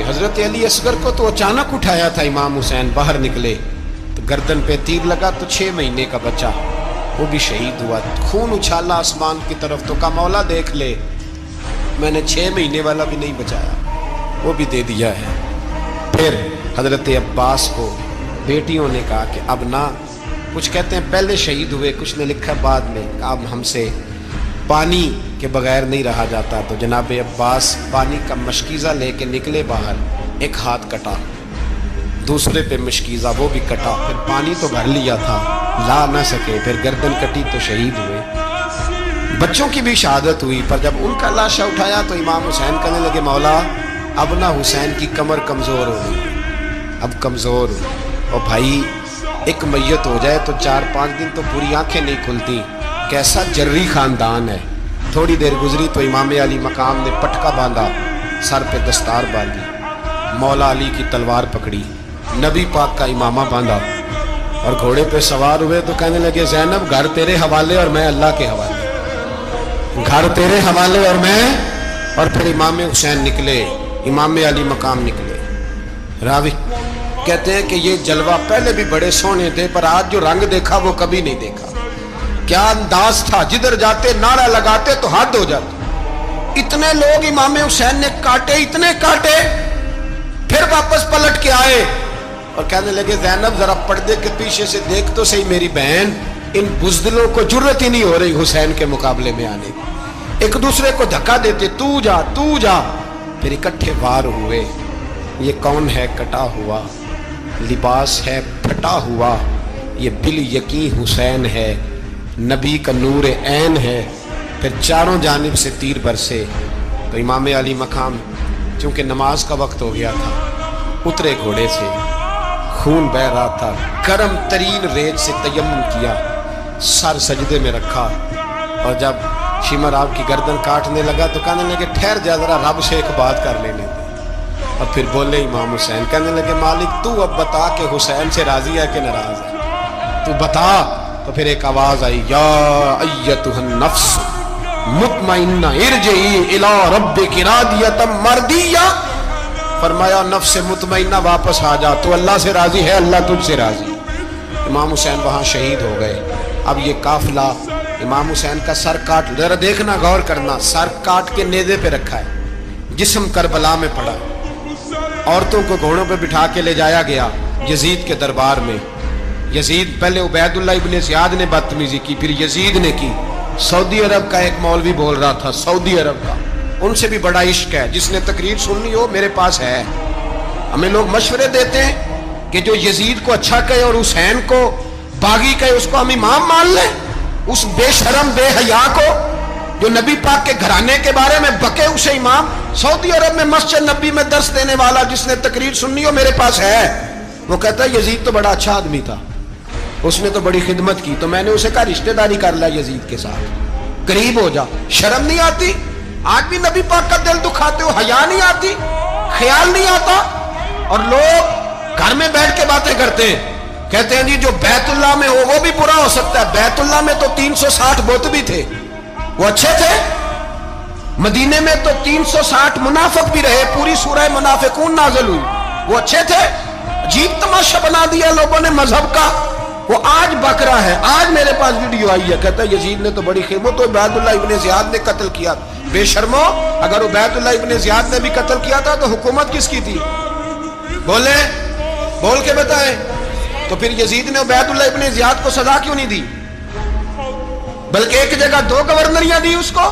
حضرت علی اصغر کو تو اچانک اٹھایا تھا امام حسین، باہر نکلے تو گردن پہ تیر لگا تو 6 مہینے کا بچہ وہ بھی شہید ہوا، خون اچھالا آسمان کی طرف تو کہا مولا دیکھ لے، میں نے 6 مہینے والا بھی نہیں بچایا، وہ بھی دے دیا ہے۔ پھر حضرت عباس کو بیٹیوں نے کہا کہ اب نہ، کچھ کہتے ہیں پہلے شہید ہوئے، کچھ نے لکھا بعد میں، اب ہم سے پانی کے بغیر نہیں رہا جاتا، تو جناب عباس پانی کا مشکیزہ لے کے نکلے باہر، ایک ہاتھ کٹا، دوسرے پہ مشکیزہ وہ بھی کٹا، پھر پانی تو بھر لیا تھا لا نہ سکے، پھر گردن کٹی تو شہید ہوئے۔ بچوں کی بھی شہادت ہوئی، پر جب ان کا لاشا اٹھایا تو امام حسین کہنے لگے مولا اب نہ حسین کی کمر کمزور ہو گئی، اب کمزور ہو، اور بھائی ایک میت ہو جائے تو 4-5 دن تو پوری آنکھیں نہیں کھلتی، کیسا جری خاندان ہے۔ تھوڑی دیر گزری تو امام علی مقام نے پٹکا باندھا، سر پہ دستار باندھی، مولا علی کی تلوار پکڑی، نبی پاک کا امامہ باندھا اور گھوڑے پہ سوار ہوئے تو کہنے لگے زینب گھر تیرے حوالے اور میں اللہ کے حوالے، گھر تیرے حوالے اور میں، اور پھر امام حسین نکلے، امام علی مقام نکلے۔ راوی کہتے ہیں کہ یہ جلوہ پہلے بھی بڑے سونے تھے، پر آج جو رنگ دیکھا وہ کبھی نہیں دیکھا۔ کیا انداز تھا، جدھر جاتے نعرہ لگاتے تو حد ہو جاتے۔ اتنے لوگ امام حسین نے کاٹے، اتنے کاٹے، پھر واپس پلٹ کے آئے اور کہنے لگے زینب ذرا پردے کے پیچھے سے دیکھ تو صحیح میری بہن، ان بزدلوں کو جرت ہی نہیں ہو رہی حسین کے مقابلے میں آنے کی، ایک دوسرے کو دھکا دیتے، تو جا تو جا، پھر اکٹھے وار ہوئے۔ یہ کون ہے کٹا ہوا، لباس ہے پھٹا ہوا، یہ بال یقین حسین ہے، نبی کا نور عین ہے۔ پھر چاروں جانب سے تیر برسے تو امام علی مقام چونکہ نماز کا وقت ہو گیا تھا، اترے گھوڑے سے، خون بہ رہا تھا، گرم ترین ریت سے تیمم کیا، سر سجدے میں رکھا، اور جب شمر آپ کی گردن کاٹنے لگا تو کہنے لگے ٹھہر جا ذرا رب سے ایک بات کر لینے دے، اور پھر بولے امام حسین، کہنے لگے مالک تو اب بتا کہ حسین سے راضی ہے کہ ناراض ہے، تو بتا۔ تو پھر ایک آواز آئی، یا ایتھا النفس مطمئنہ ارجعی الی ربک راضیۃ مرضیہ، فرمایا نفس مطمئنہ واپس آ جا، تو اللہ سے راضی ہے، اللہ تجھ سے راضی۔ امام حسین وہاں شہید ہو گئے۔ اب یہ قافلہ امام حسین کا سر کاٹ، ذرا دیکھنا غور کرنا، سر کاٹ کے نیزے پہ رکھا ہے، جسم کربلا میں پڑا، عورتوں کو گھوڑوں پہ بٹھا کے لے جایا گیا یزید کے دربار میں۔ یزید پہلے عبید اللہ ابن زیاد نے بدتمیزی کی، پھر یزید نے کی۔ سعودی عرب کا ایک مولوی بول رہا تھا، سعودی عرب کا، ان سے بھی بڑا عشق ہے، جس نے تقریر سننی ہو میرے پاس ہے۔ ہمیں لوگ مشورے دیتے ہیں کہ جو یزید کو اچھا کہے اور حسین کو باغی کہے اس کو ہم امام مان لیں، اس بے شرم بے حیا کو جو نبی پاک کے گھرانے کے بارے میں بکے اسے امام۔ سعودی عرب میں مسجد نبی میں درس دینے والا جس نے تقریر سننی ہو میرے پاس ہے، وہ کہتا ہے یزید تو بڑا اچھا آدمی تھا، اس نے تو بڑی خدمت کی، تو میں نے اسے کہا رشتہ داری کر لیا یزید کے ساتھ، قریب ہو جا۔ شرم نہیں آتی؟ آج بھی نبی پاک کا دل دکھاتے ہو، حیا نہیں آتی، خیال نہیں آتا؟ اور لوگ گھر میں بیٹھ کے باتیں کرتے ہیں، کہتے ہیں جی جو بیت اللہ میں ہو وہ بھی برا ہو سکتا ہے۔ بیت اللہ میں تو 360 بت بھی تھے، وہ اچھے تھے۔ مدینے میں تو 360 منافق بھی رہے، پوری سورہ منافقون نازل ہوئی، وہ اچھے تھے۔ عجیب تماشا بنا دیا لوگوں نے مذہب کا۔ وہ آج بک رہا ہے، آج میرے پاس ویڈیو آئی ہے، کہتا ہے یزید نے تو بڑی خدمت، تو عبید اللہ ابن زیاد نے قتل کیا۔ بے شرمو، اگر عبید اللہ ابن زیاد نے بھی قتل کیا تھا تو حکومت کس کی تھی؟ بولے، بول کے بتائیں۔ تو پھر یزید نے عبید اللہ ابن زیاد کو سزا کیوں نہیں دی، بلکہ ایک جگہ 2 گورنریاں دی اس کو؟